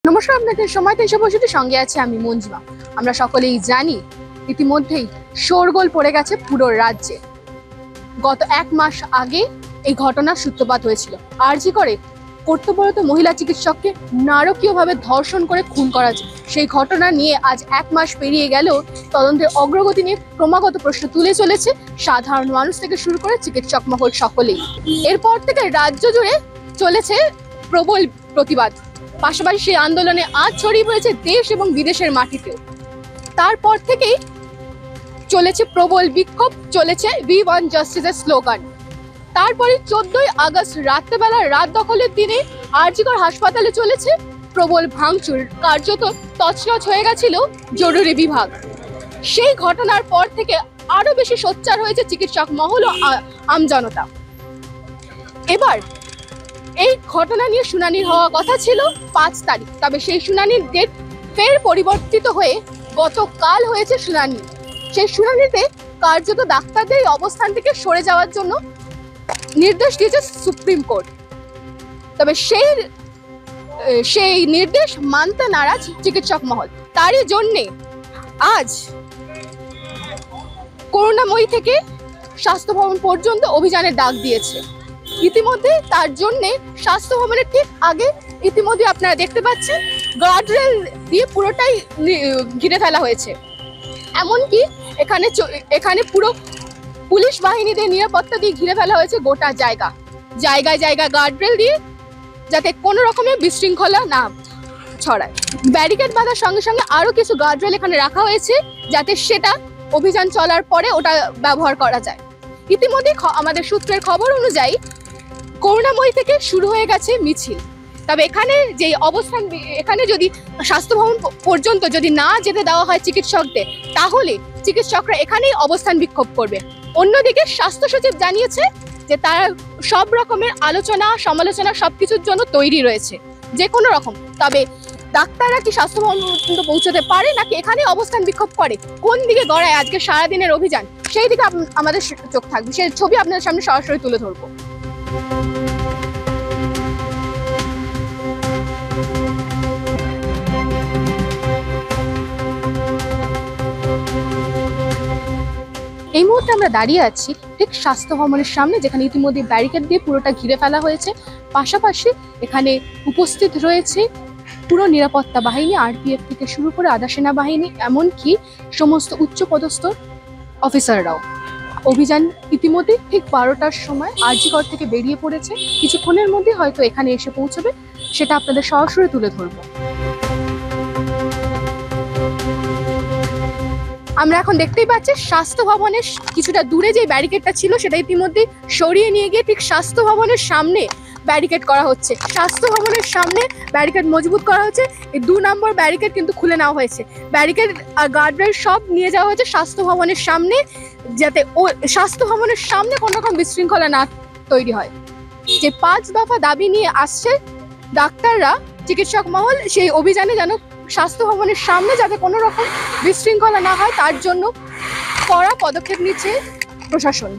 নমস্কার, আপনাদের সময়তে এসে বসেছি, সঙ্গে আছে আমি মঞ্জিমা। আমরা সকলেই জানি ইতিমধ্যেই শোরগোল পড়ে গেছে পুরো রাজ্যে। গত এক মাস আগে এই ঘটনার সূত্রপাত হয়েছিল। আরজি করে কর্তব্যরত মহিলা চিকিৎসককে নারকীয়ভাবে ধর্ষণ করে খুন করা হয়েছে। সেই ঘটনা নিয়ে আজ এক মাস পেরিয়ে গেলেও তদন্তের অগ্রগতি নিয়ে ক্রমাগত প্রশ্ন তুলে চলেছে সাধারণ মানুষ থেকে শুরু করে চিকিৎসক মহল সকলেই। এরপর থেকে রাজ্য জুড়ে চলেছে প্রবল প্রতিবাদ, পাশাপাশি সেই আন্দোলনে আজ ছড়িয়ে পড়েছে দেশ এবং বিদেশের মাটিতেও। তারপর থেকেই চলেছে প্রবল বিক্ষোভ, চলেছে উই ওয়ান্ট জাস্টিসের স্লোগান। তারপরে 14ই আগস্ট রাত্রেবেলা রাত দখলের দিনে আরজিকর হাসপাতালে চলেছে প্রবল ভাঙচুর, কার্যত তছনছ হয়ে গেছিল জরুরি বিভাগ। সেই ঘটনার পর থেকে আরো বেশি সোচ্চার হয়েছে চিকিৎসক মহল ও আমজনতা। এবার এই ঘটনা নিয়ে শুনানি হওয়া কথা ছিল 5 তারিখ, তবে সেই শুনানির ডেট ফের পরিবর্তিত হয়ে গতকাল হয়েছে শুনানি। সেই শুনানিতে কার্যত ডাক্তারদের অবস্থান থেকে সরে যাওয়ার জন্য নির্দেশ দিয়েছে সুপ্রিম কোর্ট। তবে সেই নির্দেশ মানতে নারাজ চিকিৎসক মহল। তারই জন্যে আজ করুণাময়ী থেকে স্বাস্থ্য ভবন পর্যন্ত অভিযানের ডাক দিয়েছে। ইতিমধ্যে তার জন্য স্বাস্থ্য ভবনের ঠিক আগে ইতিমধ্যে আপনারা দেখতে পাচ্ছেন গার্ডরেল দিয়ে পুরোটাই ঘিরে ফেলা হয়েছে। এমনকি এখানে পুরো পুলিশ বাহিনীদের নিরাপত্তা দিয়ে ঘিরে ফেলা হয়েছে গোটা জায়গায় গার্ডরেল দিয়ে, যাতে কোনো রকমের বিশৃঙ্খলা না ছড়ায়। ব্যারিকেড বাঁধার সঙ্গে সঙ্গে আরো কিছু গার্ডরেল এখানে রাখা হয়েছে, যাতে সেটা অভিযান চলার পরে ওটা ব্যবহার করা যায়। ইতিমধ্যে আমাদের সূত্রের খবর অনুযায়ী করুণাময়ী থেকে শুরু হয়ে গেছে মিছিল। তবে এখানে যে অবস্থান, এখানে যদি স্বাস্থ্য ভবন পর্যন্ত যদি না যেতে দেওয়া হয় চিকিৎসকদের, তাহলে চিকিৎসকরা এখানেই অবস্থান বিক্ষোভ করবে। অন্যদিকে স্বাস্থ্য সচিব জানিয়েছে যে তারা সব রকমের আলোচনা সমালোচনা সবকিছুর জন্য তৈরি রয়েছে, যে কোনো রকম। তবে ডাক্তাররা কি স্বাস্থ্য ভবন পর্যন্ত পৌঁছতে পারে নাকি এখানে অবস্থান বিক্ষোভ করে, কোন দিকে গড়ায় আজকে সারাদিনের অভিযান, সেই দিকে আমাদের চোখ থাকবে। সেই ছবি আপনাদের সামনে সরাসরি তুলে ধরবো। এই মুহূর্তে আমরা দাঁড়িয়ে আছি ঠিক স্বাস্থ্য ভবনের সামনে, যেখানে ইতিমধ্যে ব্যারিকেড দিয়ে পুরোটা ঘিরে ফেলা হয়েছে। পাশাপাশি এখানে উপস্থিত রয়েছে পুরো নিরাপত্তা বাহিনী, আরপিএফ থেকে শুরু করে আধা সেনাবাহিনী, এমনকি সমস্ত উচ্চপদস্থ অফিসাররাও। অভিযান ইতিমধ্যে ঠিক 12টার সময় আরজিকর থেকে বেরিয়ে পড়েছে। কিছুক্ষণের মধ্যে হয়তো এখানে এসে পৌঁছবে, সেটা আপনাদের সরাসরি তুলে ধরবো। আমরা এখন দেখতেই পাচ্ছি স্বাস্থ্য ভবনের কিছুটা দূরে যে ব্যারিকেডটা ছিল সেটা ইতিমধ্যে সরিয়ে নিয়ে গিয়ে ঠিক স্বাস্থ্য ভবনের সামনে ব্যারিকেড করা হচ্ছে। স্বাস্থ্য ভবনের সামনে ব্যারিকেড মজবুত করা হচ্ছে। এই 2 নম্বর ব্যারিকেড কিন্তু খুলে নেওয়া হয়েছে। ব্যারিকেড আর গার্ডরেল সব নিয়ে যাওয়া হয়েছে স্বাস্থ্য ভবনের সামনে, যাতে স্বাস্থ্য ভবনের সামনে কোনো রকম বিশৃঙ্খলা না তৈরি হয়। যে 5 দফা দাবি নিয়ে আসছে ডাক্তাররা, চিকিৎসক মহল, সেই অভিযানে যেন স্বাস্থ্য ভবনের সামনে যাতে কোনো রকম বিশৃঙ্খলা না হয়, তার জন্য কড়া পদক্ষেপ নিচ্ছে প্রশাসন।